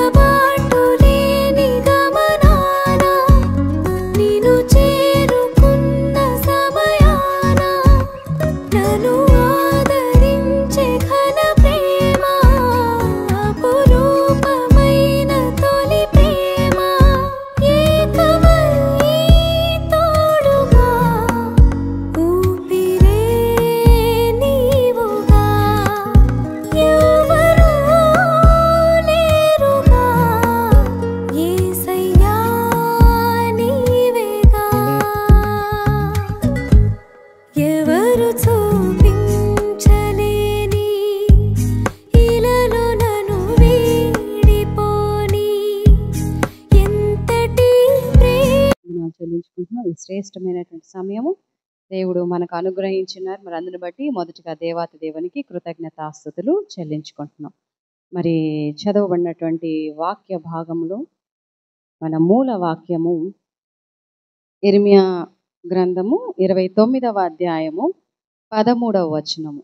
ఎడబాటు లేని గమనాన నిన్ను చేరుకున్న సమయాన నన్ను ఆదరించే ఘన ప్రేమ అపురూపమైన తొలి ప్రేమ ఏకమై తోడుగా ఊపిరే నీవుగా ఎవరు లేరుగా యేసయ్యా నీవేగా ఎవరు చూపించలేని ఇలలో నన్ను వీడిపోని ఎంతటి మనం చెల్లించుకుంటున్నాం. ఈ శ్రేష్టమైనటువంటి సమయము దేవుడు మనకు అనుగ్రహించినారు. మరి అందుని బట్టి మొదటిగా దేవాతి దేవునికి కృతజ్ఞతాస్తుతులు చెల్లించుకుంటున్నాం. మరి చదవబడినటువంటి వాక్య భాగంలో మన మూల వాక్యము ఇర్మియా గ్రంథము 29వ అధ్యాయము 13వ వచనము.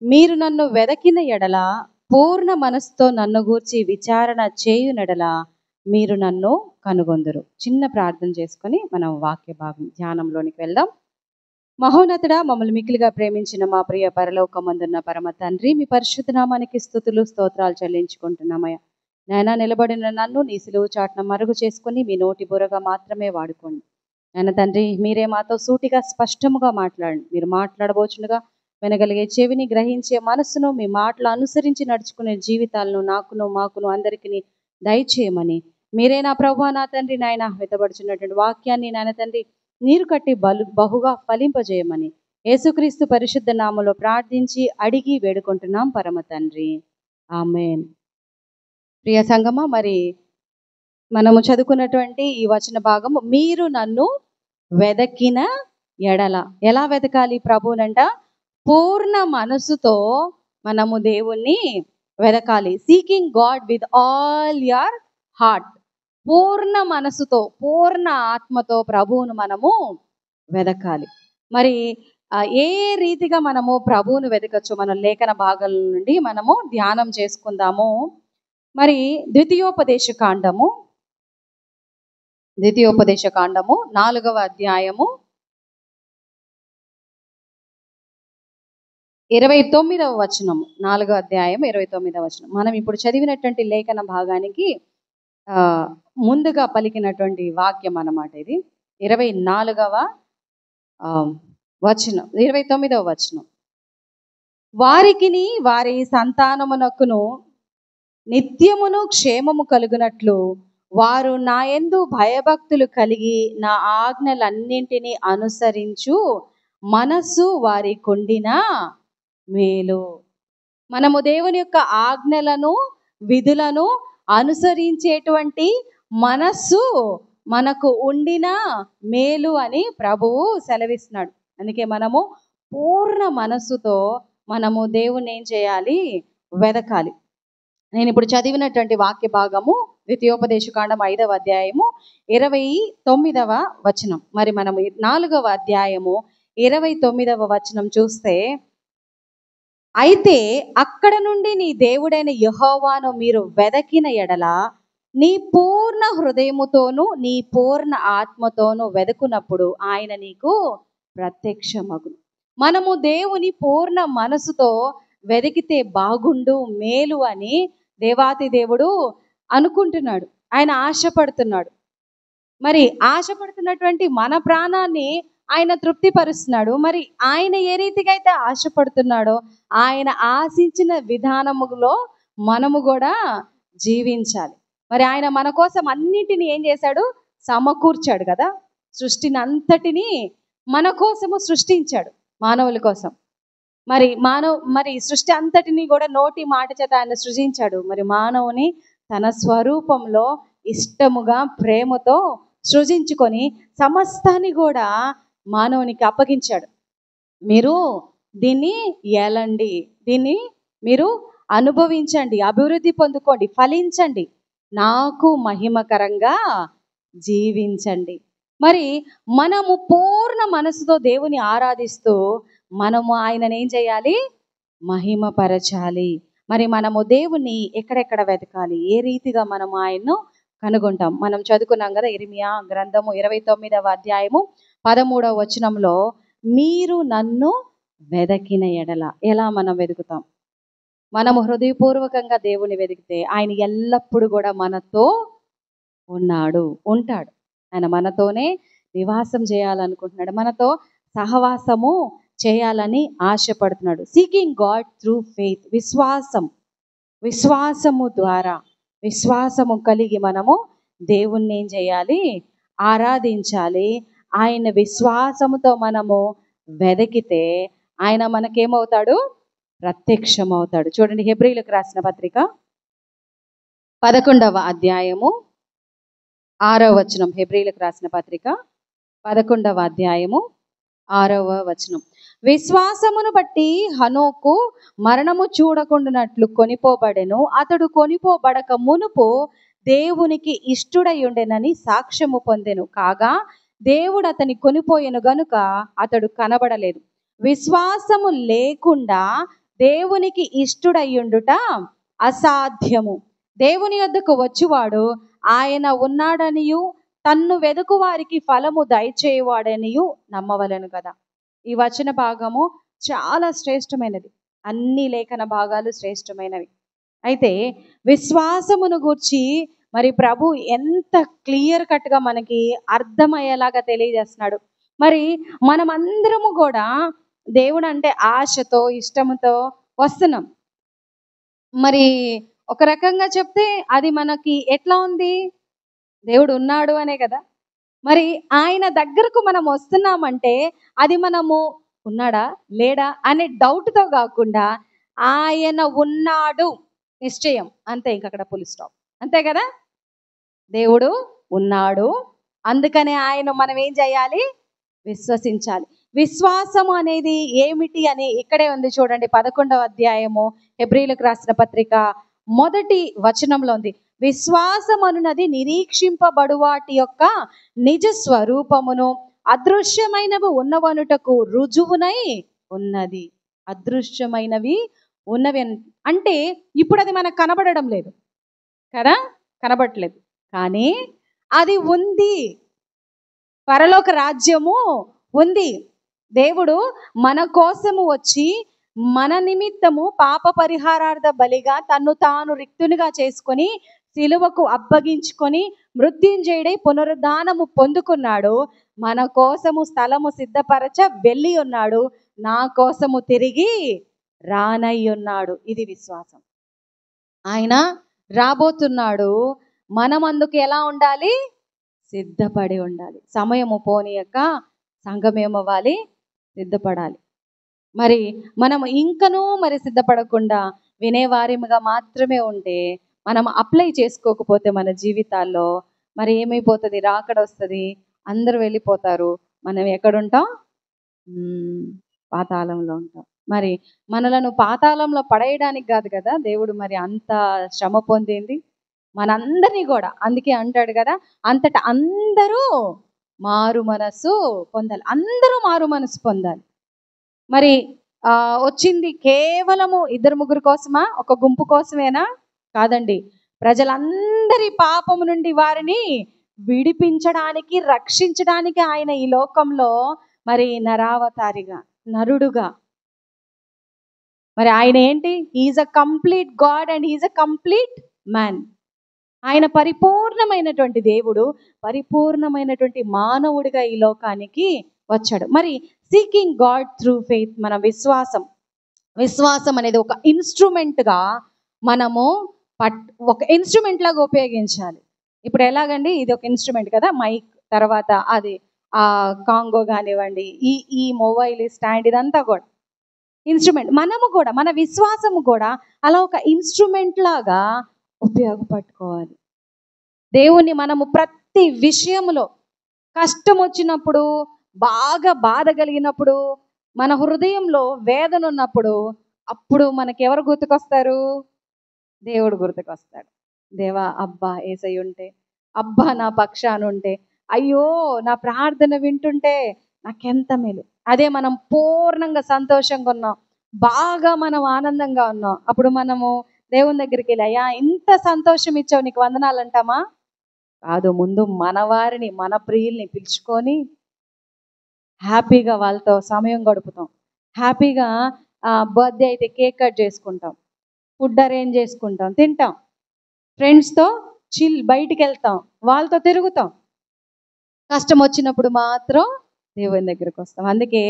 మీరు నన్ను వెదకిన ఎడల పూర్ణ మనసుతో నన్ను గూర్చి విచారణ చేయునెడల మీరు నన్ను కనుగొందురు. చిన్న ప్రార్థన చేసుకొని మనం వాక్య భాగం ధ్యానంలోనికి వెళ్దాం. మహోన్నతుడా, మమ్మల్ని మిక్కిలిగా ప్రేమించిన మా ప్రియ పరలోకమందున్న పరమ తండ్రి, మీ పరిశుద్ధ నామానికి స్తుతులు స్తోత్రాలు చెల్లించుకుంటున్నామయ్యా. నాయనా, నిలబడిన నన్ను నీ సిలువు చాటున మరుగు చేసుకొని మీ నోటి బురగా మాత్రమే వాడుకోండి. నాయన తండ్రి, మీరే మాతో సూటిగా స్పష్టముగా మాట్లాడండి. మీరు మాట్లాడబోచుండగా వినగలిగే చెవిని, గ్రహించే మనస్సును, మీ మాటలు అనుసరించి నడుచుకునే జీవితాలను నాకును మాకును అందరికీ దయచేయమని మీరే నా ప్రభువా నా తండ్రి నాయన వెతబడుచున్నటువంటి వాక్యాన్ని నాయన తండ్రి నీరు కట్టి బహుగా ఫలింపజేయమని యేసుక్రీస్తు పరిశుద్ధ నామములో ప్రార్థించి అడిగి వేడుకుంటున్నాం పరమ తండ్రి, ఆమేన్. ప్రియ సంగమా, మరి మనము చదువుకున్నటువంటి ఈ వచన భాగము, మీరు నన్ను వెదకిన ఎడల. ఎలా వెతకాలి ప్రభువునంట? పూర్ణ మనసుతో మనము దేవుణ్ణి వెదకాలి. Seeking God with all your heart. పూర్ణ మనసుతో, పూర్ణ ఆత్మతో ప్రభువును మనము వెదకాలి. మరి ఏ రీతిగా మనము ప్రభువును వెతకచ్చు? మన లేఖన భాగాల నుండి మనము ధ్యానం చేసుకుందాము. మరి ద్వితీయోపదేశ కాండము 4వ అధ్యాయము 29వ వచనము. 4వ అధ్యాయం 29వ వచనం. మనం ఇప్పుడు చదివినటువంటి లేఖన భాగానికి ముందుగా పలికినటువంటి వాక్యం అన్నమాట ఇది. 24వ వచనం, 29వ వచనం. వారికిని వారి సంతానమునకును నిత్యమును క్షేమము కలుగునట్లు వారు నా యందు భయభక్తులు కలిగి నా ఆజ్ఞలన్నింటినీ అనుసరించు మనస్సు వారి కొండిన మేలు. మనము దేవుని యొక్క ఆజ్ఞలను, విధులను అనుసరించేటువంటి మనస్సు మనకు ఉండిన మేలు అని ప్రభువు సెలవిస్తున్నాడు. అందుకే మనము పూర్ణ మనస్సుతో మనము దేవుని ఏం చేయాలి? వెదకాలి. నేను ఇప్పుడు చదివినటువంటి వాక్య భాగము ద్వితీయోపదేశ కాండం 5వ అధ్యాయము 29వ వచనం. మరి మనము 4వ అధ్యాయము 29వ వచనం చూస్తే, అయితే అక్కడ నుండి నీ దేవుడైన యెహోవాను మీరు వెదకిన ఎడల నీ పూర్ణ హృదయముతోను నీ పూర్ణ ఆత్మతోను వెదకునప్పుడు ఆయన నీకు ప్రత్యక్షమగును. మనము దేవుని పూర్ణ మనసుతో వెదికితే బాగుండు, మేలు అని దేవాతి దేవుడు అనుకుంటున్నాడు. ఆయన ఆశపడుతున్నాడు. మరి ఆశపడుతున్నటువంటి మన ప్రాణాన్ని ఆయన తృప్తిపరుస్తున్నాడు. మరి ఆయన ఏ రీతిగా అయితే ఆశపడుతున్నాడో ఆయన ఆశించిన విధానములో మనము కూడా జీవించాలి. మరి ఆయన మన కోసం అన్నిటిని ఏం చేశాడు? సమకూర్చాడు కదా. సృష్టిని అంతటిని మన కోసము సృష్టించాడు, మానవుల కోసం. మరి సృష్టి అంతటిని కూడా నోటి మాట చేత ఆయన సృజించాడు. మరి మానవుని తన స్వరూపంలో ఇష్టముగా ప్రేమతో సృజించుకొని సమస్తాన్ని కూడా మానవునికి అప్పగించాడు. మీరు దీన్ని ఏలండి, దీన్ని మీరు అనుభవించండి, అభివృద్ధి పొందుకోండి, ఫలించండి, నాకు మహిమకరంగా జీవించండి. మరి మనము పూర్ణ మనసుతో దేవుని ఆరాధిస్తూ మనము ఆయనను ఏం చేయాలి? మహిమపరచాలి. మరి మనము దేవుణ్ణి ఎక్కడెక్కడ వెతకాలి, ఏ రీతిగా మనం ఆయన్ను కనుగొంటాం? మనం చదువుకున్నాం కదా, ఇర్మియా గ్రంథము 29వ అధ్యాయము 13వ వచనంలో, మీరు నన్ను వెదకిన ఎడల. ఎలా మనం వెతుకుతాం? మనము హృదయపూర్వకంగా దేవుని వెతికితే ఆయన ఎల్లప్పుడూ కూడా మనతో ఉంటాడు. ఆయన మనతోనే నివాసం చేయాలనుకుంటున్నాడు, మనతో సహవాసము చేయాలని ఆశపడుతున్నాడు. సీకింగ్ గాడ్ త్రూ ఫెయిత్, విశ్వాసము ద్వారా, విశ్వాసము కలిగి మనము దేవుణ్ణి ఏం చేయాలి? ఆరాధించాలి. ఆయన విశ్వాసముతో మనము వెదకితే ఆయన మనకేమవుతాడు? ప్రత్యక్షమవుతాడు. చూడండి, హెబ్రీయులకు రాసిన పత్రిక 11వ అధ్యాయము 6వ వచనం. హెబ్రీయులకు రాసిన పత్రిక 11వ అధ్యాయము 6వ వచనం. విశ్వాసమును బట్టి హనోకు మరణము చూడకుండానట్లు కొనిపోబడెను. అతడు కొనిపోబడక మునుపు దేవునికి ఇష్టుడై ఉండెనని సాక్ష్యము పొందెను. కాగా దేవుడు అతని కొనిపోయెను గనుక అతడు కనబడలేదు. విశ్వాసము లేకుండా దేవునికి ఇష్టుడయ్యుండుట అసాధ్యము. దేవుని యొద్దకు వచ్చువాడు ఆయన ఉన్నాడనియు తన్ను వెదుకు వారికి ఫలము దయచేయవాడనియు నమ్మవలెను కదా. ఈ వచన భాగము చాలా శ్రేష్టమైనది. అన్ని లేఖన భాగాలు శ్రేష్టమైనవి. అయితే విశ్వాసమును గూర్చి మరి ప్రభు ఎంత క్లియర్ కట్గా మనకి అర్థమయ్యేలాగా తెలియజేస్తున్నాడు. మరి మనమందరము కూడా దేవుడు అంటే ఆశతో, ఇష్టముతో వస్తున్నాం. మరి ఒక రకంగా చెప్తే అది మనకి ఎట్లా ఉంది? దేవుడు ఉన్నాడు అనే కదా. మరి ఆయన దగ్గరకు మనం వస్తున్నామంటే అది మనము ఉన్నాడా లేడా అనే డౌట్తో కాకుండా ఆయన ఉన్నాడు నిశ్చయం, అంతే. ఇంకక్కడ ఫుల్ స్టాప్, అంతే కదా. దేవుడు ఉన్నాడు, అందుకనే ఆయన మనం ఏం చేయాలి? విశ్వసించాలి. విశ్వాసం అనేది ఏమిటి అని ఇక్కడే ఉంది చూడండి, 11వ అధ్యాయము హెబ్రీయులకు రాసిన పత్రిక 1వ వచనంలో ఉంది. విశ్వాసం అనున్నది నిరీక్షింపబడు వాటి యొక్క నిజ స్వరూపమును, అదృశ్యమైనవి ఉన్నవనుటకు రుజువునై ఉన్నది. అదృశ్యమైనవి ఉన్నవి అంటే ఇప్పుడు అది మనకు కనబడడం లేదు కదా, కనబడట్లేదు, కానీ అది ఉంది. పరలోక రాజ్యము ఉంది. దేవుడు మన కోసము వచ్చి మన నిమిత్తము పాప పరిహారార్థ బలిగా తన్ను తాను రిక్తునిగా చేసుకొని సిలువకు అప్పగించుకొని మృత్యుంజయుడై పునరుద్ధానము పొందుకున్నాడు. మన కోసము స్థలము సిద్ధపరచ వెళ్ళి ఉన్నాడు. నా కోసము తిరిగి రానయ్యున్నాడు. ఇది విశ్వాసం. ఆయన రాబోతున్నాడు. మనం అందుకు ఎలా ఉండాలి? సిద్ధపడి ఉండాలి. సమయము పోనీయక సంఘం ఏమవ్వాలి? సిద్ధపడాలి. మరి మనం ఇంకనూ మరి సిద్ధపడకుండా వినేవారిగా మాత్రమే ఉంటే, మనం అప్లై చేసుకోకపోతే మన జీవితాల్లో మరి ఏమైపోతుంది? రాకడ వస్తుంది, అందరూ వెళ్ళిపోతారు, మనం ఎక్కడుంటాం? పాతాళంలో ఉంటాం. మరి మనలను పాతాళంలో పడేయడానికి కాదు కదా దేవుడు మరి అంత శ్రమ పొందింది, మనందరినీ కూడా. అందుకే అంటాడు కదా, అంతటా అందరూ మారు మనసు పొందాలి. అందరూ మారు మనసు పొందాలి. మరి వచ్చింది కేవలము 2-3 కోసమా? ఒక గుంపు కోసమేనా? కాదండి. ప్రజలందరి పాపము నుండి వారిని విడిపించడానికి, రక్షించడానికి ఆయన ఈ లోకంలో మరి నరావతారిగా, నరుడుగా. మరి ఆయన ఏంటి? He is a complete God and he is a complete man. ఆయన పరిపూర్ణమైనటువంటి దేవుడు, పరిపూర్ణమైనటువంటి మానవుడిగా ఈ లోకానికి వచ్చాడు. మరి సీకింగ్ గాడ్ త్రూ ఫెయిత్, మన విశ్వాసం అనేది ఒక ఇన్స్ట్రుమెంట్గా మనము ఒక ఇన్స్ట్రుమెంట్ లాగా ఉపయోగించాలి. ఇప్పుడు ఎలాగండి, ఇది ఒక ఇన్స్ట్రుమెంట్ కదా, మైక్, తర్వాత అది కాంగో కానివ్వండి, ఈ మొబైల్ స్టాండ్, ఇదంతా కూడా ఇన్స్ట్రుమెంట్. మనము కూడా మన విశ్వాసము కూడా అలా ఒక ఇన్స్ట్రుమెంట్ లాగా ఉపయోగపట్టుకోవాలి. దేవుణ్ణి మనము ప్రతి విషయంలో, కష్టం వచ్చినప్పుడు, బాగా బాధ కలిగినప్పుడు, మన హృదయంలో వేదన ఉన్నప్పుడు, అప్పుడు మనకి ఎవరు గుర్తుకొస్తారు? దేవుడు గుర్తుకొస్తాడు. దేవా, అబ్బా యేసయ్య ఉంటే, అబ్బా నా పక్షాన ఉంటే, అయ్యో నా ప్రార్థన వింటుంటే నాకెంత మేలు. అదే మనం పూర్ణంగా సంతోషంగా ఉన్నాం, బాగా మనం ఆనందంగా ఉన్నాం. అప్పుడు మనము దేవుని దగ్గరికి వెళ్ళి, అయ్యా ఇంత సంతోషం ఇచ్చావు, నీకు వందనాలు అంటామా? కాదు. ముందు మన వారిని, మన ప్రియుల్ని పిలుచుకొని హ్యాపీగా వాళ్ళతో సమయం గడుపుతాం. హ్యాపీగా బర్త్డే అయితే కేక్ కట్ చేసుకుంటాం, ఫుడ్ అరేంజ్ చేసుకుంటాం, తింటాం, ఫ్రెండ్స్తో బయటికి వెళ్తాం, వాళ్ళతో తిరుగుతాం. కష్టం వచ్చినప్పుడు మాత్రం దేవుని దగ్గరికి వస్తాం. అందుకే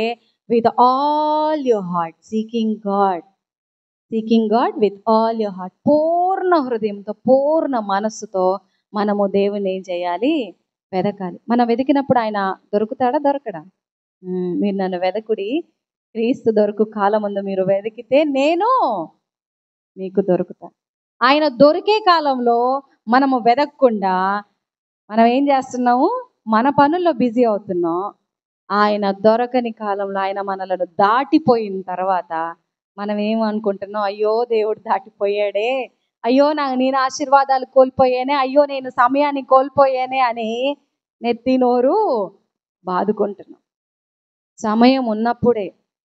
with all your heart seeking God with all your heart, పూర్ణ హృదయంతో పూర్ణ మనస్సుతో మనము దేవుని ఏం చేయాలి? వెదకాలి. మనం వెతికినప్పుడు ఆయన దొరుకుతాడా? దొరకడా? మీరు నన్ను వెదకుడి, క్రీస్తు దొరుకు కాలం ముందు మీరు వెతికితే నేను మీకు దొరుకుతా. ఆయన దొరికే కాలంలో మనము వెదకకుండా మనం ఏం చేస్తున్నాము? మన పనుల్లో బిజీ అవుతున్నాం. ఆయన దొరకని కాలంలో, ఆయన మనలను దాటిపోయిన తర్వాత మనం ఏమనుకుంటున్నాం? అయ్యో దేవుడు దాటిపోయాడే, అయ్యో నేను ఆశీర్వాదాలు కోల్పోయానే, అయ్యో నేను సమయాన్ని కోల్పోయానే అని నెత్తి నోరు బాదుకుంటున్నాం. సమయం ఉన్నప్పుడే.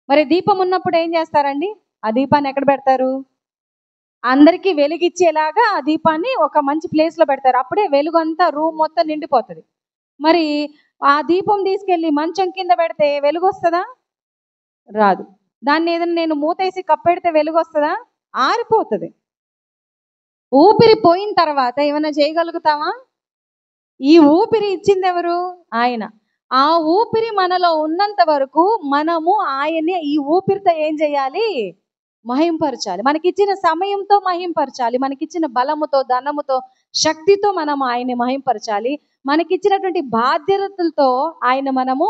మరి దీపం ఉన్నప్పుడు ఏం చేస్తారండి? ఆ దీపాన్ని ఎక్కడ పెడతారు? అందరికీ వెలుగిచ్చేలాగా ఆ దీపాన్ని ఒక మంచి ప్లేస్లో పెడతారు. అప్పుడే వెలుగు అంతా రూమ్ మొత్తం నిండిపోతుంది. మరి ఆ దీపం తీసుకెళ్ళి మంచం కింద పెడితే వెలుగు వస్తుందా? రాదు. దాన్ని ఏదైనా నేను మూతేసి కప్పెడితే వెలుగు వస్తుందా? ఆరిపోతుంది. ఊపిరి పోయిన తర్వాత ఏమైనా చేయగలుగుతామా? ఈ ఊపిరి ఇచ్చింది ఎవరు? ఆయన. ఆ ఊపిరి మనలో ఉన్నంత వరకు మనము ఆయన్ని ఈ ఊపిరితో ఏం చేయాలి? మహింపరచాలి. మనకిచ్చిన సమయంతో మహింపరచాలి, మనకిచ్చిన బలముతో, ధనముతో, శక్తితో మనం ఆయన్ని మహింపరచాలి. మనకిచ్చినటువంటి బాధ్యతలతో ఆయన మనము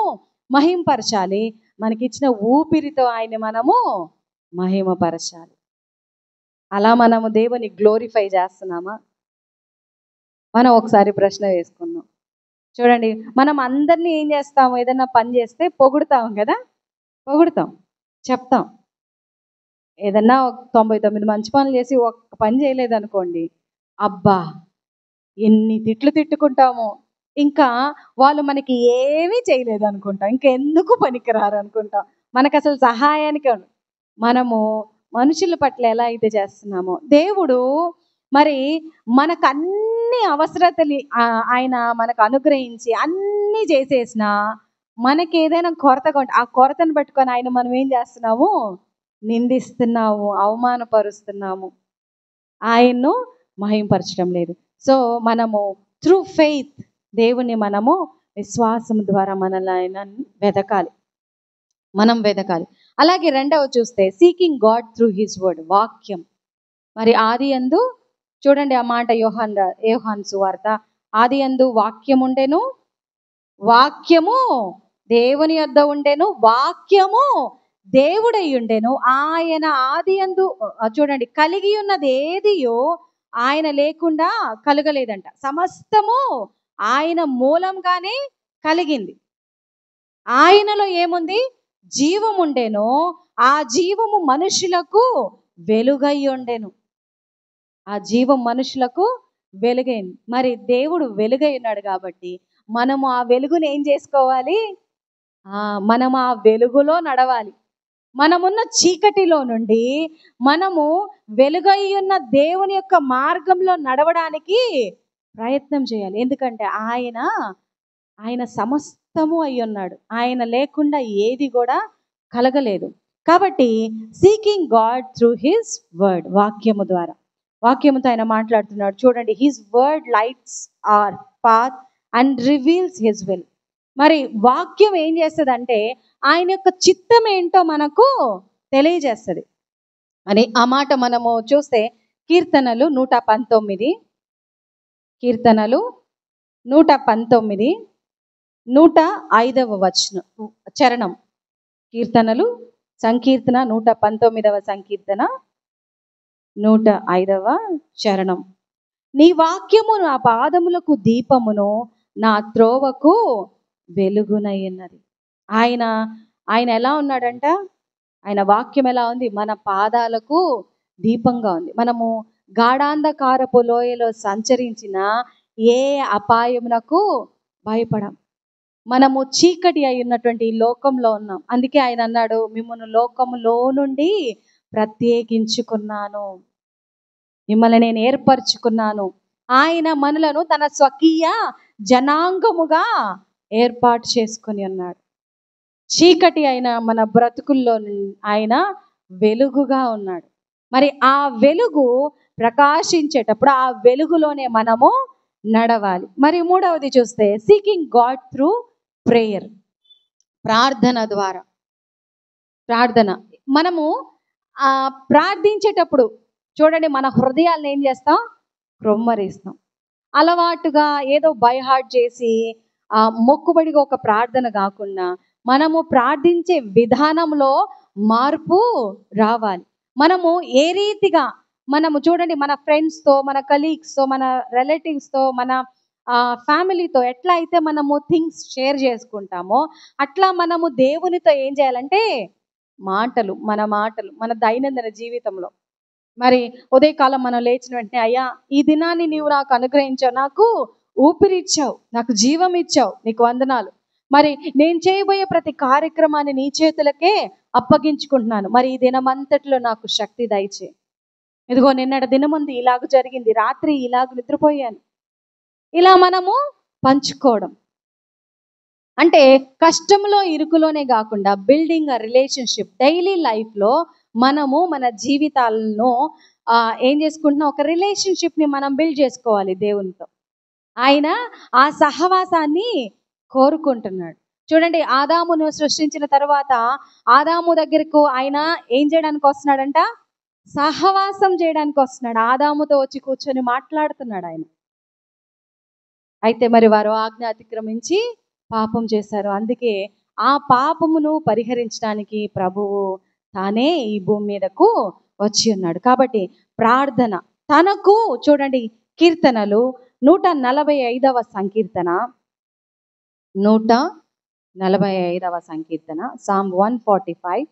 మహింపరచాలి. మనకిచ్చిన ఊపిరితో ఆయన మనము మహిమపరచాలి. అలా మనము దేవుని గ్లోరిఫై చేస్తున్నామా? మనం ఒకసారి ప్రశ్న వేసుకుందాం. చూడండి, మనం అందరినీ ఏం చేస్తాము? ఏదైనా పని చేస్తే పొగుడుతాం కదా, పొగుడుతాం, చెప్తాం. ఏదన్నా 99 మంచి పనులు చేసి ఒక్క పని చేయలేదనుకోండి, అబ్బా ఎన్ని తిట్లు తిట్టుకుంటామో, ఇంకా వాళ్ళు మనకి ఏమీ చేయలేదు అనుకుంటాం, ఇంకా ఎందుకు పనికిరారు అనుకుంటాం. మనకు అసలు సహాయానికి మనము మనుషుల పట్ల ఎలా అయితే చేస్తున్నామో, దేవుడు మరి మనకు అన్ని అవసరతలు ఆయన మనకు అనుగ్రహించి అన్నీ చేసేసినా మనకి ఏదైనా కొరతగా ఉంటే ఆ కొరతను పట్టుకొని ఆయన మనం ఏం చేస్తున్నాము? నిందిస్తున్నాము, అవమానపరుస్తున్నాము, ఆయన్ను మహింపరచడం లేదు. సో మనము త్రూ ఫెయిత్ దేవుని మనము విశ్వాసం ద్వారా మనల్ని ఆయన వెదకాలి, మనం వెదకాలి. అలాగే రెండవ చూస్తే seeking God through his word, వాక్యం. మరి ఆది యందు చూడండి ఆ మాట, యోహాను సువార్త, ఆది యందు వాక్యం ఉండెను, వాక్యము దేవుని యొద్ద ఉండెను, వాక్యము దేవుడై ఉండెను, ఆయన ఆది యందు చూడండి కలిగి ఉన్నది ఏదియో ఆయన లేకుండా కలగలేదంట. సమస్తము ఆయన మూలంగానే కలిగింది. ఆయనలో ఏముంది? జీవం ఉండెను, ఆ జీవము మనుషులకు వెలుగై ఉండెను. ఆ జీవం మనుషులకు వెలుగైంది. మరి దేవుడు వెలుగై ఉన్నాడు కాబట్టి మనము ఆ వెలుగుని ఏం చేసుకోవాలి? మనం ఆ వెలుగులో నడవాలి. మనమున్న చీకటిలో నుండి మనము వెలుగై ఉన్న దేవుని యొక్క మార్గంలో నడవడానికి ప్రయత్నం చేయాలి. ఎందుకంటే ఆయన సమస్తము అయి ఉన్నాడు. ఆయన లేకుండా ఏది కూడా కలగలేదు. కాబట్టి seeking God through his word, వాక్యము ద్వారా, వాక్యముతో ఆయన మాట్లాడుతున్నాడు. చూడండి, his word lights our path and reveals his will. మరి వాక్యం ఏం చేస్తుంది అంటే ఆయన యొక్క చిత్తం ఏంటో మనకు తెలియజేస్తుంది అని ఆ మాట మనము చూస్తే కీర్తనలు 119, కీర్తనలు 119 105వ చరణం. కీర్తనలు సంకీర్తన 119వ సంకీర్తన 105వ చరణం. నీ వాక్యము నా పాదములకు దీపమును, నా త్రోవకు వెలుగునై ఉన్నది. ఆయన ఎలా ఉన్నాడంట? ఆయన వాక్యం ఎలా ఉంది? మన పాదాలకు దీపంగా ఉంది. మనము గాఢాంధకారపు లోయలో సంచరించిన ఏ అపాయమునకు భయపడం. మనము చీకటి అయి ఉన్నటువంటి ఈ లోకంలో ఉన్నాం. అందుకే ఆయన అన్నాడు, మిమ్మల్ని లోకములో నుండి ప్రత్యేకించుకున్నాను, మిమ్మల్ని నేను ఏర్పరచుకున్నాను. ఆయన మనలను తన స్వకీయ జనాంగముగా ఏర్పాటు చేసుకొని ఉన్నాడు. చీకటి అయిన మన బ్రతుకుల్లో ఆయన వెలుగుగా ఉన్నాడు. మరి ఆ వెలుగు ప్రకాశించేటప్పుడు ఆ వెలుగులోనే మనము నడవాలి. మరి మూడవది చూస్తే సీకింగ్ గాడ్ త్రూ ప్రేయర్, ప్రార్థన ద్వారా. ప్రార్థన మనము ప్రార్థించేటప్పుడు చూడండి, మన హృదయాలను ఏం చేస్తాం? క్రొమ్మరిస్తాం. అలవాటుగా ఏదో బై హార్ట్ చేసి మొక్కుబడిగా ఒక ప్రార్థన కాకుండా మనము ప్రార్థించే విధానంలో మార్పు రావాలి. మనము ఏ రీతిగా మనము చూడండి, మన ఫ్రెండ్స్తో, మన కలీగ్స్తో, మన రిలేటివ్స్తో, మన ఫ్యామిలీతో ఎట్లా అయితే మనము థింగ్స్ షేర్ చేసుకుంటామో అట్లా మనము దేవునితో ఏం చేయాలంటే మాటలు మన దైనందిన జీవితంలో. మరి ఉదయకాలం మనం లేచిన వెంటనే, అయ్యా ఈ దినాన్ని నీవు నాకు అనుగ్రహించావు, నాకు ఊపిరిచ్చావు, నాకు జీవం ఇచ్చావు, నీకు వందనాలు. మరి నేను చేయబోయే ప్రతి కార్యక్రమాన్ని నీ చేతులకే అప్పగించుకుంటున్నాను. మరి ఈ దినమంతటిలో నాకు శక్తి దయచే. ఇదిగో నిన్నటి దినముందు ఇలాగ జరిగింది, రాత్రి ఇలాగ నిద్రపోయాను. ఇలా మనము పంచుకోవడం అంటే కష్టంలో ఇరుకులోనే కాకుండా బిల్డింగ్ అ రిలేషన్షిప్. డైలీ లైఫ్లో మనము మన జీవితాలను ఏం చేసుకుంటున్నాం? ఒక రిలేషన్షిప్ని మనం బిల్డ్ చేసుకోవాలి దేవునితో. ఆయన ఆ సహవాసాన్ని కోరుకుంటున్నాడు. చూడండి, ఆదామును సృష్టించిన తర్వాత ఆదాము దగ్గరకు ఆయన ఏం చేయడానికి వస్తున్నాడంట? సహవాసం చేయడానికి వస్తున్నాడు. ఆదాముతో వచ్చి కూర్చొని మాట్లాడుతున్నాడు ఆయన. అయితే మరి వారు ఆజ్ఞ అతిక్రమించి పాపం చేశారు. అందుకే ఆ పాపమును పరిహరించడానికి ప్రభువు తానే ఈ భూమి మీదకు వచ్చి ఉన్నాడు. కాబట్టి ప్రార్థన తనకు చూడండి, కీర్తనలు 145వ సంకీర్తన, 145వ సంకీర్తన, Psalm 145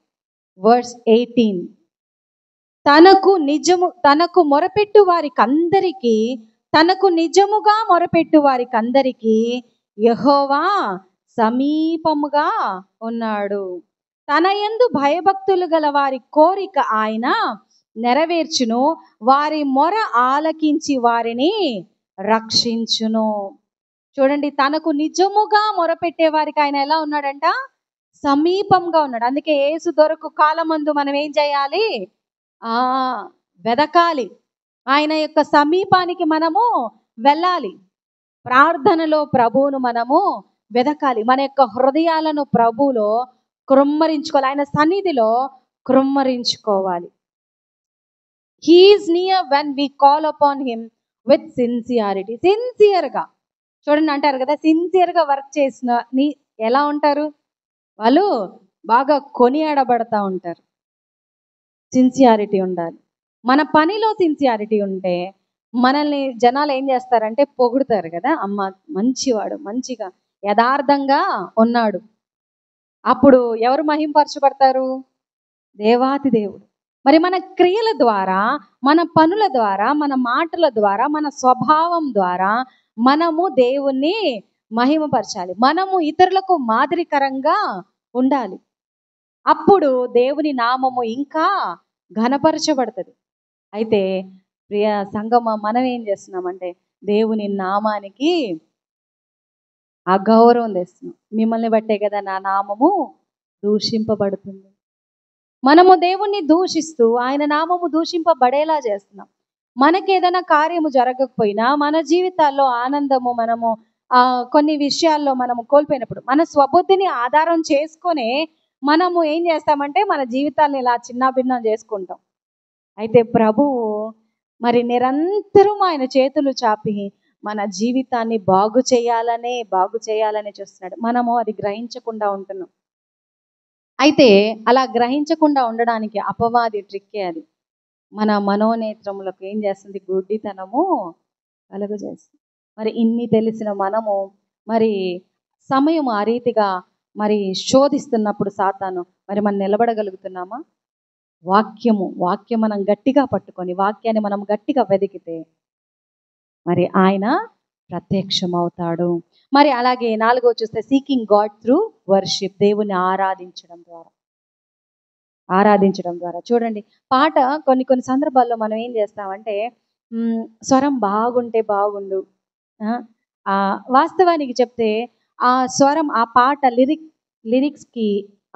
verse 18. తనకు మొరపెట్టు వారికందరికీ, తనకు నిజముగా మొరపెట్టు వారికందరికీ యెహోవా సమీపముగా ఉన్నాడు. తన యందు భయభక్తులు గల వారి కోరిక ఆయన నెరవేర్చును, వారి మొర ఆలకించి వారిని రక్షించును. చూడండి, తనకు నిజముగా మొరపెట్టే వారికి ఆయన ఎలా ఉన్నాడంట? సమీపంగా ఉన్నాడు. అందుకే యేసు దొరకు కాలమందు మనం ఏం చేయాలి? వెదకాలి. ఆయన యొక్క సమీపానికి మనము వెళ్ళాలి. ప్రార్థనలో ప్రభువును మనము వెదకాలి. మన యొక్క హృదయాలను ప్రభువులో కృమ్మరించుకోవాలి, ఆయన సన్నిధిలో కృమ్మరించుకోవాలి. He is near when we call upon him with sincerity. సిన్సియర్గా చూడండి, అంటారు కదా, సిన్సియర్గా వర్క్ చేసిన ఎలా ఉంటారు వాళ్ళు? బాగా కొనియాడబడతా ఉంటారు. సిన్సియారిటీ ఉండాలి. మన పనిలో సిన్సియారిటీ ఉంటే మనల్ని జనాలు ఏం చేస్తారంటే పొగుడుతారు కదా, అమ్మ మంచివాడు, మంచిగా యథార్థంగా ఉన్నాడు. అప్పుడు ఎవరు మహింపరచబడతారు? దేవాతి దేవుడు. మరి మన క్రియల ద్వారా, మన పనుల ద్వారా, మన మాటల ద్వారా, మన స్వభావం ద్వారా మనము దేవుణ్ణి మహిమపరచాలి. మనము ఇతరులకు మాదిరికరంగా ఉండాలి. అప్పుడు దేవుని నామము ఇంకా ఘనపరచబడుతుంది. అయితే ప్రియ సంగమ, మనం ఏం చేస్తున్నామంటే దేవుని నామానికి అగౌరవం తెస్తున్నాం. మిమ్మల్ని బట్టే కదా నా నామము దూషింపబడుతుంది. మనము దేవుణ్ణి దూషిస్తూ ఆయన నామము దూషింపబడేలా చేస్తున్నాం. మనకేదైనా కార్యము జరగకపోయినా, మన జీవితాల్లో ఆనందము మనము కొన్ని విషయాల్లో మనము కోల్పోయినప్పుడు మన స్వబుద్ధిని ఆధారం చేసుకొనే మనము ఏం చేస్తామంటే మన జీవితాన్ని ఇలా చిన్నాభిన్నం చేసుకుంటాం. అయితే ప్రభువు మరి నిరంతరం ఆయన చేతులు చాపి మన జీవితాన్ని బాగు చేయాలనే చూస్తున్నాడు. మనము అది గ్రహించకుండా ఉంటున్నాం. అయితే అలా గ్రహించకుండా ఉండడానికి అపవాది ట్రిక్కే అది. మన మనోనేత్రములకు ఏం చేస్తుంది? గుడ్డితనము కలుగజేస్తుంది. మరి ఇన్ని తెలిసిన మనము మరి సమయం ఆ రీతిగా మరి శోధిస్తున్నప్పుడు సాతాను మరి మనం నిలబడగలుగుతున్నామా? వాక్యం మనం గట్టిగా పట్టుకొని వాక్యాన్ని మనం గట్టిగా వెదికితే మరి ఆయన ప్రత్యక్షమవుతాడు. మరి అలాగే 4వ చూస్తే సీకింగ్ గాడ్ త్రూ వర్షిప్, దేవుని ఆరాధించడం ద్వారా చూడండి. పాట కొన్ని కొన్ని సందర్భాల్లో మనం ఏం చేస్తామంటే స్వరం బాగుంటే బాగుండు, వాస్తవానికి చెప్తే ఆ స్వరం, ఆ పాట లిరిక్స్కి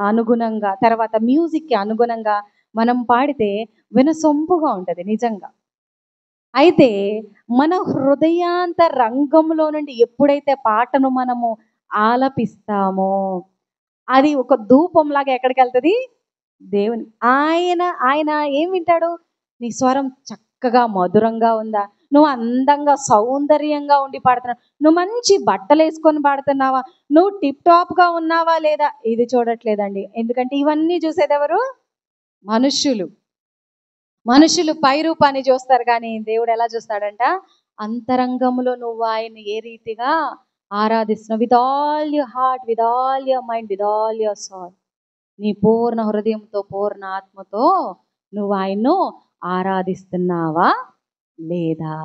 అనుగుణంగా, తర్వాత మ్యూజిక్కి అనుగుణంగా మనం పాడితే వినసొంపుగా ఉంటుంది నిజంగా. అయితే మన హృదయాంత రంగంలో నుండి ఎప్పుడైతే పాటను మనము ఆలపిస్తామో అది ఒక ధూపంలాగా ఎక్కడికి వెళ్తుంది? దేవుని. ఆయన ఏం వింటాడు? నీ స్వరం చక్కగా మధురంగా ఉందా, నువ్వు అందంగా సౌందర్యంగా ఉండి పాడుతున్నావు, నువ్వు మంచి బట్టలు వేసుకొని పాడుతున్నావా, నువ్వు టిప్ టాప్గా ఉన్నావా లేదా, ఇది చూడట్లేదండి. ఎందుకంటే ఇవన్నీ చూసేది ఎవరు? మనుషులు పై రూపాన్ని చూస్తారు, కానీ దేవుడు ఎలా చూస్తాడంట? అంతరంగంలో నువ్వు ఆయన ఏ రీతిగా ఆరాధిస్తున్నావు. With all your heart, with all your mind, with all your soul, నీ పూర్ణ హృదయంతో పూర్ణ ఆత్మతో నువ్వు ఆయన్ను ఆరాధిస్తున్నావా లేదా?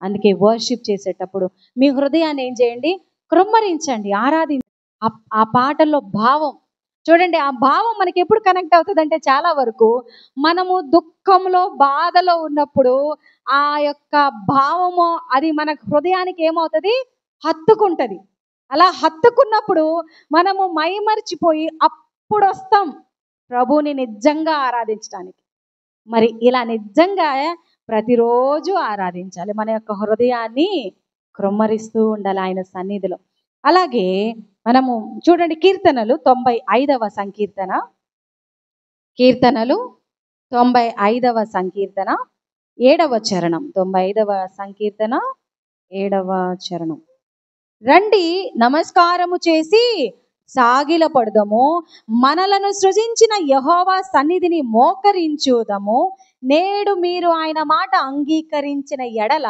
అందుకే వర్షిప్ చేసేటప్పుడు మీ హృదయాన్ని ఏం చేయండి? కృమ్మరించండి, ఆరాధించండి. ఆ పాటల్లో భావం చూడండి. ఆ భావం మనకి ఎప్పుడు కనెక్ట్ అవుతుంది అంటే, చాలా వరకు మనము దుఃఖంలో బాధలో ఉన్నప్పుడు ఆ యొక్క భావము అది మన హృదయానికి ఏమవుతుంది? హత్తుకుంటుంది. అలా హత్తుకున్నప్పుడు మనము మైమర్చిపోయి అప్పుడు వస్తాం ప్రభువుని నిజంగా ఆరాధించడానికి. మరి ఇలా నిజంగా ప్రతిరోజు ఆరాధించాలి, మన యొక్క హృదయాన్ని కృమ్మరిస్తూ ఉండాలి ఆయన సన్నిధిలో. అలాగే మనము చూడండి, కీర్తనలు 95వ సంకీర్తన, కీర్తనలు 95వ సంకీర్తన 7వ చరణం, 95వ సంకీర్తన 7వ చరణం. రండి నమస్కారము చేసి సాగిలపడదము, మనలను సృజించిన యెహోవా సన్నిధిని మోకరించుదము. నేడు మీరు ఆయన మాట అంగీకరించిన ఎడల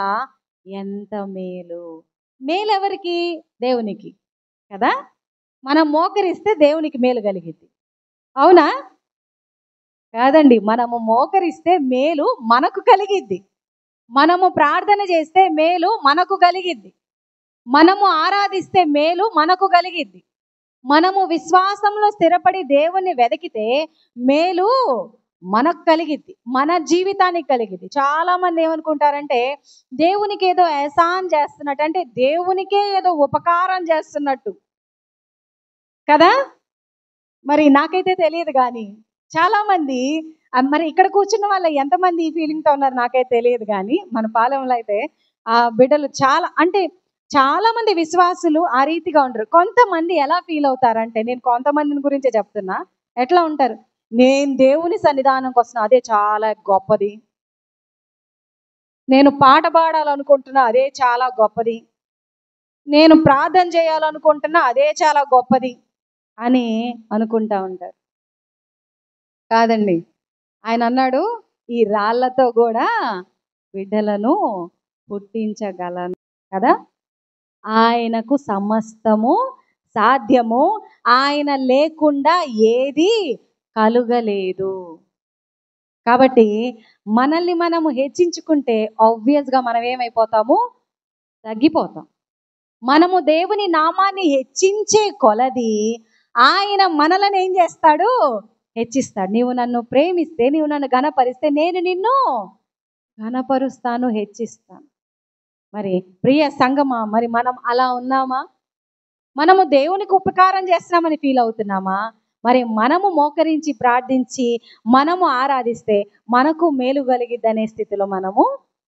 ఎంత మేలు. మేలు ఎవరికి? దేవునికి కదా. మనం మోకరిస్తే దేవునికి మేలు కలిగిద్ది, అవునా కాదండి? మనము మోకరిస్తే మేలు మనకు కలిగిద్ది, మనము ప్రార్థన చేస్తే మేలు మనకు కలిగిద్ది, మనము ఆరాధిస్తే మేలు మనకు కలిగిద్ది, మనము విశ్వాసంలో స్థిరపడి దేవుణ్ణి వెతికితే మేలు మనకు కలిగిద్ది, మన జీవితానికి కలిగిద్ది. చాలా మంది ఏమనుకుంటారంటే దేవునికి ఏదో ఎహసాన్ చేస్తున్నట్టు, అంటే దేవునికే ఏదో ఉపకారం చేస్తున్నట్టు కదా. మరి నాకైతే తెలియదు, కానీ చాలా మంది, మరి ఇక్కడ కూర్చున్న వాళ్ళు ఎంతమంది ఈ ఫీలింగ్తో ఉన్నారు నాకైతే తెలియదు, కానీ మన పాలెంలో అయితే ఆ బిడ్డలు చాలా మంది విశ్వాసులు ఆ రీతిగా ఉంటారు. కొంతమంది ఎలా ఫీల్ అవుతారంటే, నేను కొంతమందిని గురించే చెప్తున్నా, ఎట్లా ఉంటారు? నేను దేవుని సన్నిధానంకి వస్తున్నా, అదే చాలా గొప్పది, నేను పాట పాడాలనుకుంటున్నా, అదే చాలా గొప్పది, నేను ప్రార్థన చేయాలనుకుంటున్నా, అదే చాలా గొప్పది అని అనుకుంటా ఉంటారు. కాదండి, ఆయన అన్నాడు, ఈ రాళ్లతో కూడా బిడ్డలను పుట్టించగలను కదా. ఆయనకు సమస్తము సాధ్యము, ఆయన లేకుండా ఏది కలుగలేదు. కాబట్టి మనల్ని మనము హెచ్చించుకుంటే ఆబ్వియస్గా మనం ఏమైపోతాము? తగ్గిపోతాం. మనము దేవుని నామాన్ని హెచ్చించే కొలది ఆయన మనలను ఏం చేస్తాడు? హెచ్చిస్తాడు. నీవు నన్ను ప్రేమిస్తే, నీవు నన్ను ఘనపరిస్తే, నేను నిన్ను ఘనపరుస్తాను, హెచ్చిస్తాను. మరి ప్రియ సంగమా, మరి మనం అలా ఉన్నామా? మనము దేవునికి ఉపకారం చేస్తున్నామని ఫీల్ అవుతున్నామా? మరి మనము మోకరించి ప్రార్థించి మనము ఆరాధిస్తే మనకు మేలు కలిగిద్దనే స్థితిలో మనము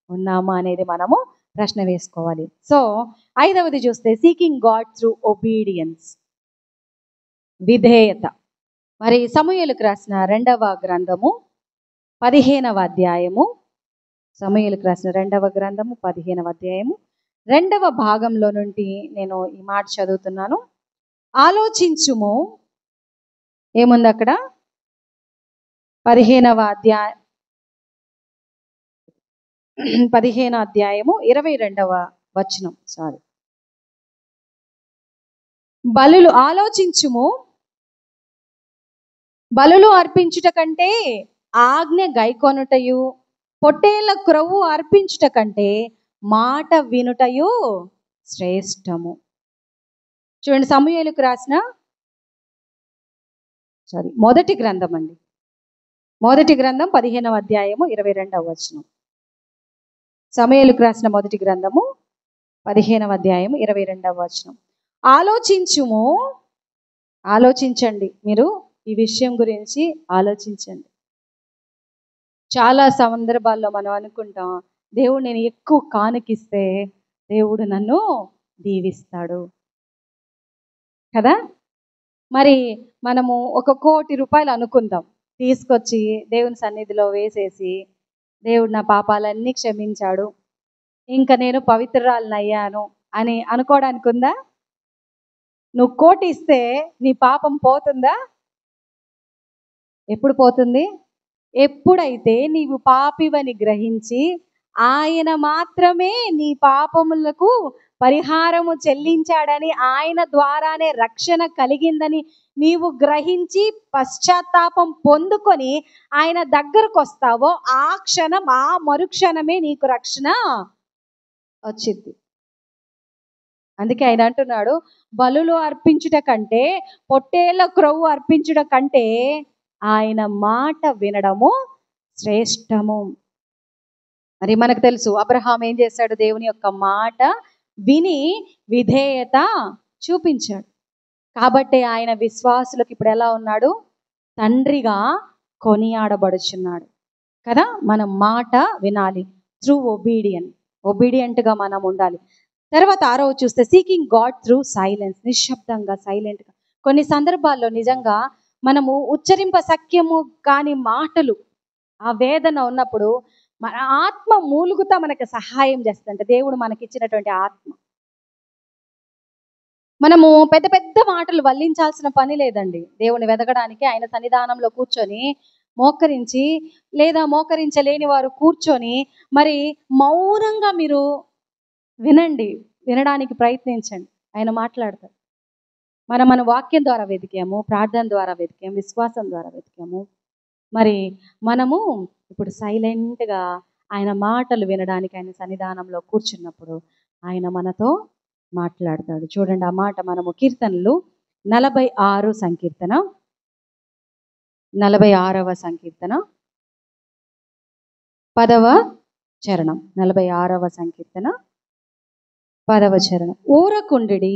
ఉన్నామా అనేది మనము ప్రశ్న వేసుకోవాలి. సో 5వది చూస్తే సీకింగ్ గాడ్ త్రూ ఒబీడియన్స్, విధేయత. మరి సమూయేలుకు రాసిన 2వ గ్రంథము 15వ అధ్యాయము, సమూయేలుకు రాసిన 2వ గ్రంథము 15వ అధ్యాయము 2వ భాగంలో నుండి నేను ఈ మాట చదువుతున్నాను. ఆలోచించుము, ఏముంది అక్కడ? 15వ అధ్యాయము 22వ వచనం. ఆలోచించుము, బలులు అర్పించుట కంటే ఆజ్ఞ గైకొనుటయు, పొట్టేళ్ల క్రొవ్వు అర్పించుట కంటే మాట వినుటయు శ్రేష్టము. చూడండి, సమూయేలుకు రాసిన మొదటి గ్రంథం అండి. మొదటి గ్రంథం 15వ అధ్యాయము 22వ వచనం. సమూయేలుకు రాసిన మొదటి గ్రంథము 15వ అధ్యాయము 22వ వచనం. ఆలోచించండి, మీరు ఈ విషయం గురించి ఆలోచించండి. చాలా సందర్భాల్లో మనం అనుకుంటాం, దేవుడు నేను ఎక్కువ కానుకిస్తే దేవుడు నన్ను దీవిస్తాడు కదా. మరి మనము 1,00,00,000 రూపాయలు అనుకుందాం, తీసుకొచ్చి దేవుని సన్నిధిలో వేసేసి, దేవుడు నా పాపాలన్నీ క్షమించాడు, ఇంకా నేను పవిత్రురాలిని అయ్యాను అని అనుకోవడానికి ఉందా? నువ్వు 1,00,00,000 ఇస్తే నీ పాపం పోతుందా? ఎప్పుడు పోతుంది? ఎప్పుడైతే నీవు పాపివని గ్రహించి ఆయన మాత్రమే నీ పాపములకు పరిహారము చెల్లించాడని, ఆయన ద్వారానే రక్షణ కలిగిందని నీవు గ్రహించి పశ్చాత్తాపం పొందుకొని ఆయన దగ్గరకు వస్తావో ఆ క్షణం, ఆ మరుక్షణమే నీకు రక్షణ వచ్చింది. అందుకే ఆయన అంటున్నాడు, బలులు అర్పించుట కంటే, పొట్టేళ్ల క్రొవ్వు అర్పించుట కంటే ఆయన మాట వినడము శ్రేష్టము. మరి మనకు తెలుసు అబ్రహాం ఏం చేశాడు? దేవుని యొక్క మాట విని విధేయత చూపించాడు. కాబట్టి ఆయన విశ్వాసులకు ఇప్పుడు ఎలా ఉన్నాడు? తండ్రిగా కొనియాడబడుచున్నాడు కదా. మనం మాట వినాలి, త్రూ ఒబీడియంట్గా మనం ఉండాలి. తర్వాత 6వ చూస్తే సీకింగ్ గాడ్ త్రూ సైలెన్స్, నిశ్శబ్దంగా, సైలెంట్గా. కొన్ని సందర్భాల్లో నిజంగా మనము ఉచ్చరింప సఖ్యము కాని మాటలు, ఆ వేదన ఉన్నప్పుడు మన ఆత్మ మూలుగుతా మనకు సహాయం చేస్తుంటే, దేవుడు మనకిచ్చినటువంటి ఆత్మ. మనము పెద్ద పెద్ద మాటలు వల్లించాల్సిన పని లేదండి. దేవుని వెదకడానికి ఆయన సన్నిధానంలో కూర్చొని మోకరించి, లేదా మోకరించలేని వారు కూర్చొని మరి మౌనంగా మీరు వినండి, వినడానికి ప్రయత్నించండి. ఆయన మాట్లాడతారు. మన వాక్యం ద్వారా వెతికాము, ప్రార్థన ద్వారా వెతికాము, విశ్వాసం ద్వారా వెతికాము. మరి మనము ఇప్పుడు సైలెంట్గా ఆయన మాటలు వినడానికి ఆయన సన్నిధానంలో కూర్చున్నప్పుడు ఆయన మనతో మాట్లాడతాడు. చూడండి, ఆ మాట మనము కీర్తనలు 46 సంకీర్తన, 46వ సంకీర్తన 10వ చరణం. 46వ సంకీర్తన 10వ చరణం. ఊరకుండిడి,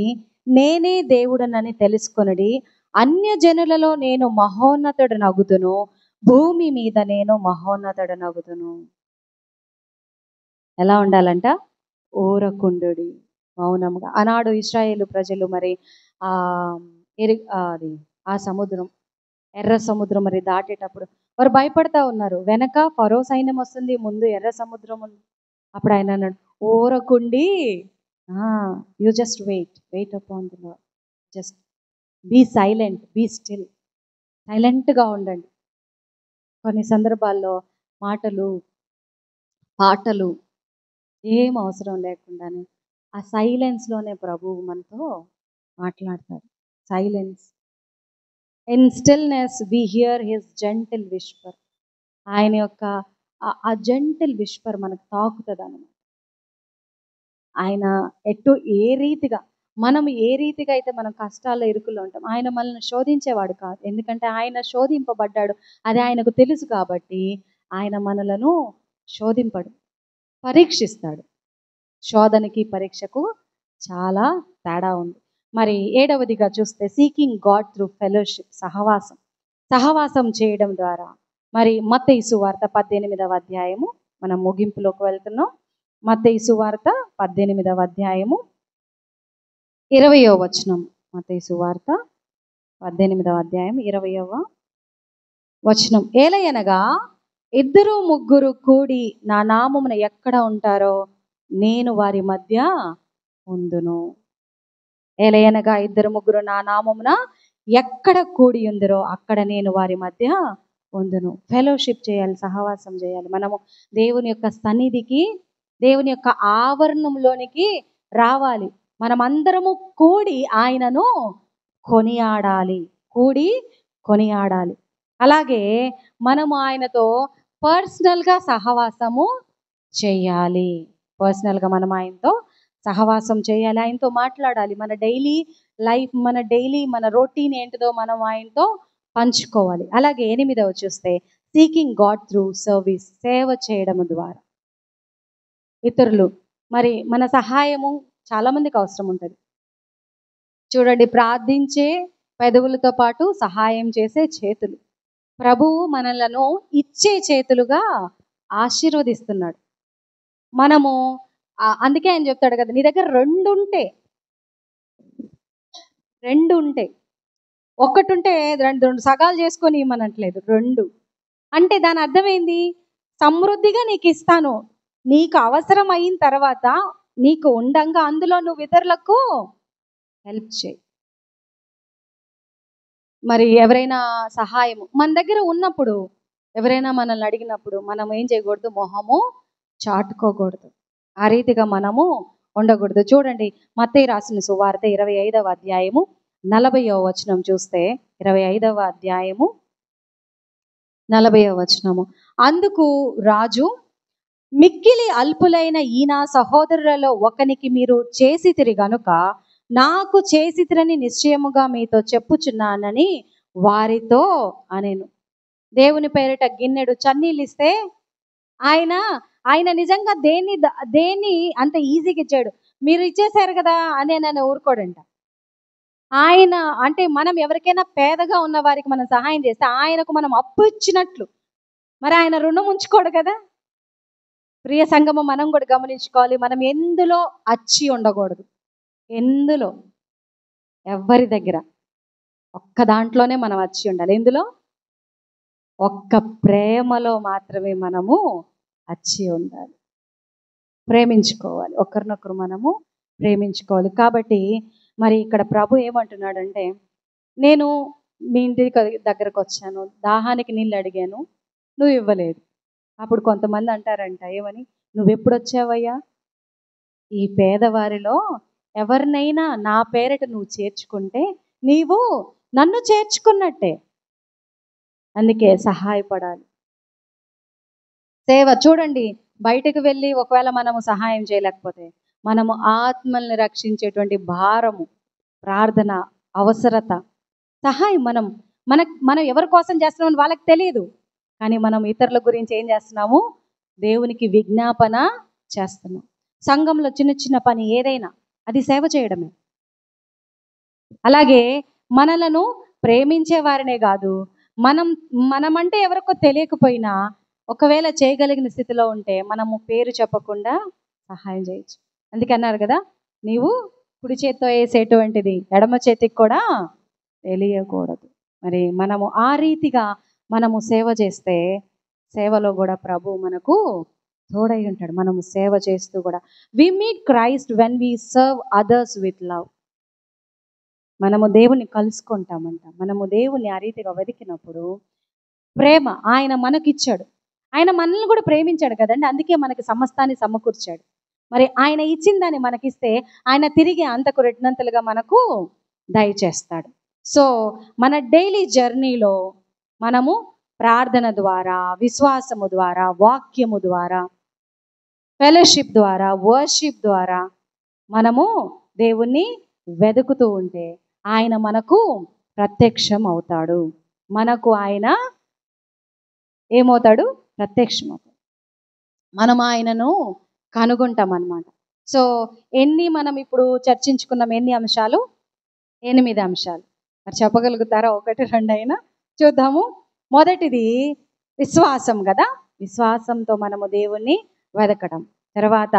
నేనే దేవుడనని తెలుసుకొనుడి, అన్యజనులలో నేను మహోన్నతుడనగుదును, భూమి మీద నేను మహోన్నతుడనగుదును. ఎలా ఉండాలంట? ఊరకుండుడి, మౌనంగా. ఆనాడు ఇశ్రాయేలు ప్రజలు మరి ఆ సముద్రం, ఎర్ర సముద్రం మరి దాటేటప్పుడు వారు భయపడతా ఉన్నారు. వెనక ఫరో సైన్యం వస్తుంది, ముందు ఎర్ర సముద్రం ఉంది. అప్పుడు ఆయన అన్నాడు, ఊరకుండి, you just wait upon the Lord, just be silent, be still, సైలెంట్గా ఉండండి. కొన్ని సందర్భాల్లో మాటలు, పాటలు ఏం అవసరం లేకుండానే ఆ సైలెన్స్లోనే ప్రభువు మనతో మాట్లాడతాడు. Silence. In stillness we hear his gentle whisper. ఆయన యొక్క ఆ జెంటిల్ విస్పర్ మనకు తాకుతుంది అన్నమాట. ఆయన ఏ రీతిగా అయితే మనం కష్టాల్లో ఇరుకుల్లో ఉంటాం, ఆయన మనల్ని శోధించేవాడు కాదు. ఎందుకంటే ఆయన శోధింపబడ్డాడు, అది ఆయనకు తెలుసు. కాబట్టి ఆయన మనలను శోధింపడు, పరీక్షిస్తాడు. శోధనకి పరీక్షకు చాలా తేడా ఉంది. మరి 7వదిగా చూస్తే సీకింగ్ గాడ్ త్రూ ఫెలోషిప్, సహవాసం చేయడం ద్వారా. మరి మత్తయి సువార్త 18వ అధ్యాయము, మనం ముగింపులోకి వెళ్తున్నాం. మత్తయి సువార్త 18వ అధ్యాయము 20వ వచనం. మత్తయి సువార్త 18వ అధ్యాయం 20వ వచనం. ఏలయనగా 2-3 కూడి నా నామమున ఎక్కడ ఉంటారో నేను వారి మధ్య ఉందును. ఏలయనగా 2-3 నా నామమున ఎక్కడ కూడి ఉందరో అక్కడ నేను వారి మధ్య ఉందును. ఫెలోషిప్ చేయాలి, సహవాసం చేయాలి. మనము దేవుని యొక్క సన్నిధికి, దేవుని యొక్క ఆవరణంలోనికి రావాలి. మనమందరము కూడి ఆయనను కొనియాడాలి. అలాగే మనము ఆయనతో పర్సనల్గా సహవాసము చేయాలి. పర్సనల్గా మనం ఆయనతో సహవాసం చేయాలి, ఆయనతో మాట్లాడాలి. మన డైలీ లైఫ్, మన రొటీన్ ఏంటిదో మనం ఆయనతో పంచుకోవాలి. అలాగే 8వ చూస్తే సీకింగ్ గాడ్ త్రూ సర్వీస్, సేవ చేయడం ద్వారా ఇతరులు. మరి మన సహాయము చాలా మందికి అవసరం ఉంటుంది. చూడండి, ప్రార్థించే పెదవులతో పాటు సహాయం చేసే చేతులు. ప్రభువు మనలను ఇచ్చే చేతులుగా ఆశీర్వదిస్తున్నాడు. మనము అందుకే ఆయన చెప్తాడు కదా, నీ దగ్గర రెండు ఉంటే ఒక్కటి ఉంటే రెండు సగాలు చేసుకొని ఇవ్వనట్లేదు, రెండు అంటే దాని అర్థమైంది, సమృద్ధిగా నీకు ఇస్తాను, నీకు అవసరం అయిన తర్వాత నీకు ఉండంగా అందులో నువ్వు ఇతరులకు హెల్ప్ చేయి. మరి ఎవరైనా సహాయము మన దగ్గర ఉన్నప్పుడు, ఎవరైనా మనల్ని అడిగినప్పుడు మనం ఏం చేయకూడదు, మొహము చాటుకోకూడదు. ఆ రీతిగా మనము ఉండకూడదు. చూడండి, మత్తయి రాసిన సువార్త 25వ అధ్యాయము 40వ వచనం చూస్తే, 25వ అధ్యాయము 40వ వచనము. అందుకు రాజు, మిక్కిలి అల్పులైన ఈ నా సహోదరులలో ఒకనికి మీరు చేసితిరి గనుక నాకు చేసితిరని నిశ్చయముగా మీతో చెప్పుచున్నానని వారితో అనేను. దేవుని పేరిట గిన్నెడు చన్నీళ్ళు ఇస్తే ఆయన నిజంగా దేన్ని అంత ఈజీగా ఇచ్చాడు. మీరు ఇచ్చేశారు కదా అని నన్ను ఊరుకోడంట. ఆయన అంటే మనం ఎవరికైనా పేదగా ఉన్న వారికి మనం సహాయం చేస్తే ఆయనకు మనం అప్పు ఇచ్చినట్లు, మరి ఆయన రుణం ఉంచుకోడు కదా. ప్రియ సంగమం, మనం కూడా గమనించుకోవాలి, మనం ఎందులో అచ్చి ఉండకూడదు. ఎందులో, ఎవరి దగ్గర, ఒక్క దాంట్లోనే మనం అచ్చి ఉండాలి. ఎందులో, ఒక్క ప్రేమలో మాత్రమే మనము అచ్చి ఉండాలి. ప్రేమించుకోవాలి, ఒకరినొకరు మనము ప్రేమించుకోవాలి. కాబట్టి మరి ఇక్కడ ప్రభు ఏమంటున్నాడంటే, నేను మీ ఇంటి దగ్గరకు వచ్చాను, దాహానికి నీళ్ళు అడిగాను, నువ్వు ఇవ్వలేదు. అప్పుడు కొంతమంది అంటారంట, ఏమని, నువ్వెప్పుడు వచ్చావయ్యా, ఈ పేదవారిలో ఎవరినైనా నా పేరిట నువ్వు చేర్చుకుంటే నీవు నన్ను చేర్చుకున్నట్టే. అందుకే సహాయపడాలి. సేవ చూడండి, బయటకు వెళ్ళి ఒకవేళ మనము సహాయం చేయలేకపోతే, మనము ఆత్మల్ని రక్షించేటువంటి భారము, ప్రార్థన, అవసరత, సహాయం మనం ఎవరి కోసం చేస్తున్నామని వాళ్ళకి తెలియదు, కానీ మనం ఇతరుల గురించి ఏం చేస్తున్నాము, దేవునికి విజ్ఞాపన చేస్తున్నాం. సంఘంలో చిన్న చిన్న పని ఏదైనా అది సేవ చేయడమే. అలాగే మనలను ప్రేమించే వారినే కాదు, మనమంటే ఎవరికో తెలియకపోయినా ఒకవేళ చేయగలిగిన స్థితిలో ఉంటే మనము పేరు చెప్పకుండా సహాయం చేయొచ్చు. అందుకే అన్నారు కదా, నీవు కుడి చేత్తో వేసేటువంటిది ఎడమ చేతికి కూడా తెలియకూడదు. మరి మనము ఆ రీతిగా మనము సేవ చేస్తే, సేవలో కూడా ప్రభు మనకు తోడై ఉంటాడు. మనము సేవ చేస్తూ కూడా, we meet Christ when we serve others with love. మనము దేవుని కలుసుకుంటామంట. మనము దేవుని ఆ రీతిగా వెతికినప్పుడు ప్రేమ ఆయన మనకిచ్చాడు. ఆయన మనల్ని కూడా ప్రేమించాడు కదండి, అందుకే మనకి సమస్తాన్ని సమకూర్చాడు. మరి ఆయన ఇచ్చిన దాన్ని మనకిస్తే ఆయన తిరిగి అంతకు రెట్టినంతలుగా మనకు దయచేస్తాడు. సో మన డైలీ జర్నీలో మనము ప్రార్థన ద్వారా, విశ్వాసము ద్వారా, వాక్యము ద్వారా, ఫెలోషిప్ ద్వారా, వర్షిప్ ద్వారా మనము దేవుణ్ణి వెతుకుతూ ఉంటే ఆయన మనకు ప్రత్యక్షం అవుతాడు. మనకు ఆయన ఏమవుతాడు, ప్రత్యక్షం అవుతాడు. మనం ఆయనను కనుగొంటాం అన్నమాట. సో మనం ఇప్పుడు చర్చించుకున్నాం ఎన్ని అంశాలు, 8 అంశాలు. మరి చెప్పగలుగుతారా, 1, 2 అయినా చూద్దాము. మొదటిది విశ్వాసం కదా, విశ్వాసంతో మనము దేవుణ్ణి వెతకడం. తర్వాత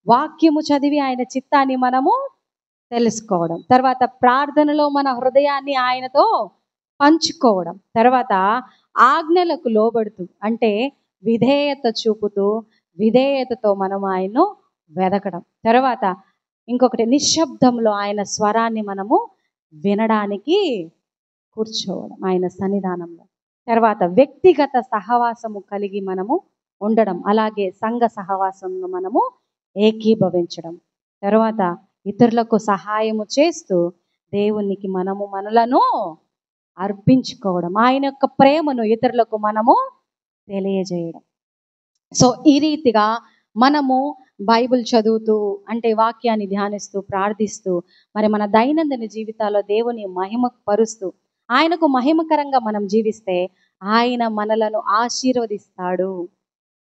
వాక్యము చదివి ఆయన చిత్తాన్ని మనము తెలుసుకోవడం. తర్వాత ప్రార్థనలో మన హృదయాన్ని ఆయనతో పంచుకోవడం. తర్వాత ఆజ్ఞలకు లోబడుతూ, అంటే విధేయత చూపుతూ, విధేయతతో మనం ఆయన్ను వెదకడం. తర్వాత ఇంకొకటి, నిశ్శబ్దంలో ఆయన స్వరాన్ని మనము వినడానికి కూర్చోవడం ఆయన సన్నిధానంలో. తర్వాత వ్యక్తిగత సహవాసము కలిగి మనము ఉండడం, అలాగే సంఘ సహవాసంలో మనము ఏకీభవించడం. తర్వాత ఇతరులకు సహాయము చేస్తూ దేవునికి మనలను అర్పించుకోవడం, ఆయన యొక్క ప్రేమను ఇతరులకు మనము తెలియజేయడం. సో ఈ రీతిగా మనము బైబిల్ చదువుతూ అంటే వాక్యాన్ని ధ్యానిస్తూ ప్రార్థిస్తూ మరి మన దైనందిన జీవితాల్లో దేవుని మహిమ పరుస్తూ ఆయనకు మహిమకరంగా మనం జీవిస్తే ఆయన మనలను ఆశీర్వదిస్తాడు,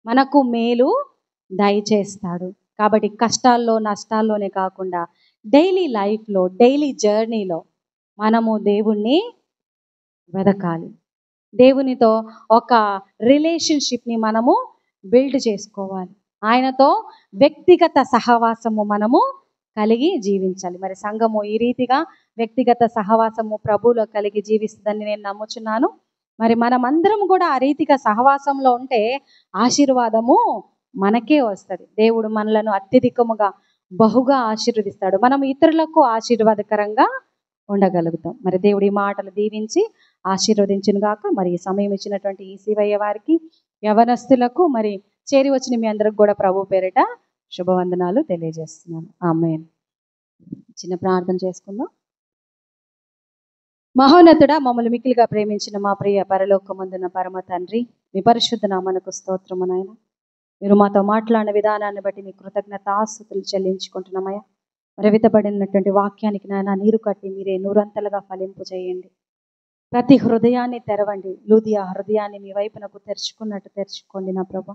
మనకు మేలు దయచేస్తాడు. కాబట్టి కష్టాల్లో నష్టాల్లోనే కాకుండా డైలీ లైఫ్లో డైలీ జర్నీలో మనము దేవుణ్ణి వెదకాలి. దేవునితో ఒక రిలేషన్షిప్ని మనము బిల్డ్ చేసుకోవాలి. ఆయనతో వ్యక్తిగత సహవాసము మనము కలిగి జీవించాలి. మరి సంఘము ఈ రీతిగా వ్యక్తిగత సహవాసము ప్రభువులో కలిగి జీవిస్తుందని నేను నమ్ముచున్నాను. మరి మనమందరం కూడా ఆ రీతిగా సహవాసంలో ఉంటే ఆశీర్వాదము మనకే వస్తుంది. దేవుడు మనలను అత్యధికముగా బహుగా ఆశీర్వదిస్తాడు. మనం ఇతరులకు ఆశీర్వాదకరంగా ఉండగలుగుతాం. మరి దేవుడి మాటలు దీవించి ఆశీర్వదించును గాక. మరి ఈ సమయం ఇచ్చినటువంటి ఈ శివయ్య వారికి, యవనస్తులకు, మరి చేరి వచ్చిన మీ అందరికి కూడా ప్రభు పేరిట శుభవందనాలు తెలియజేస్తున్నాను. ఆమేన్. చిన్న ప్రార్థన చేసుకుందాం. మహోన్నతుడా, మమ్మల్ని మిక్కిలిగా ప్రేమించిన మా ప్రియ పరలోకమందున పరమ తండ్రి, మీ పరిశుద్ధ నామమునకు స్తోత్రము నాయన. మీరు మాతో మాట్లాడిన విధానాన్ని బట్టి మీ కృతజ్ఞతాస్తుతులు చెల్లించుకుంటున్నామయ్యా. మరి విత్తబడినటువంటి వాక్యానికి నాయన నీరు కట్టి మీరే నూరంతలుగా ఫలింపు చేయండి. ప్రతి హృదయాన్ని తెరవండి. లూదియా హృదయాన్ని మీ వైపునకు తెరుచుకున్నట్టు తెరుచుకోండి నా ప్రభా.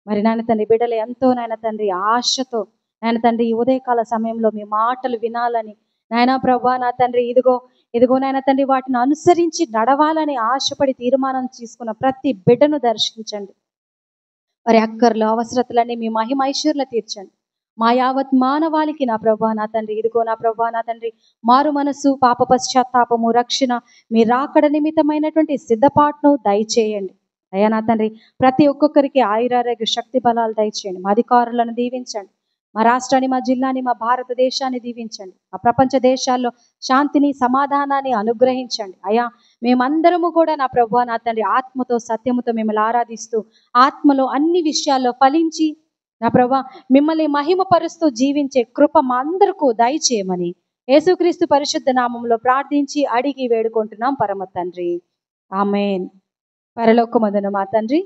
మరి నాయన తండ్రి, బిడ్డలు ఎంతో నాయన తండ్రి ఆశతో నాయన తండ్రి ఈ ఉదయకాల సమయంలో మీ మాటలు వినాలని నాయన ప్రభా, నా తండ్రి ఇదిగో నాయన తండ్రి వాటిని అనుసరించి నడవాలని ఆశపడి తీర్మానం తీసుకున్న ప్రతి బిడ్డను దర్శించండి. వారి అక్కర్లు అవసరతలన్నీ మీ మహిమ ఐశ్వర్యాలు తీర్చండి. మా యావత్ మానవాళికి నా ప్రభా నా తండ్రి, ఇదిగో నా ప్రభా నా తండ్రి, మారు మనసు, పాప పశ్చాత్తాపము, రక్షణ, మీ రాకడ నిమిత్తమైనటువంటి సిద్ధపాటును దయచేయండి. అయ్యా నా తండ్రి, ప్రతి ఒక్కొక్కరికి ఆయురారోగ్య శక్తి బలాలు దయచేయండి. మా అధికారులను దీవించండి. మా రాష్ట్రాన్ని, మా జిల్లాని, మా భారతదేశాన్ని దీవించండి. ఆ ప్రపంచ దేశాల్లో శాంతిని, సమాధానాన్ని అనుగ్రహించండి. అయ్యా మేమందరము కూడా నా ప్రభువా నా తండ్రి ఆత్మతో సత్యముతో మిమ్మల్ని ఆరాధిస్తూ ఆత్మలో అన్ని విషయాల్లో ఫలించి నా ప్రభా మిమ్మల్ని మహిమపరుస్తూ జీవించే కృప మా అందరికీ దయచేయమని యేసుక్రీస్తు పరిశుద్ధ నామంలో ప్రార్థించి అడిగి వేడుకుంటున్నాం పరమ తండ్రి. ఆమేన్. పరలోకమందున మా తండ్రి,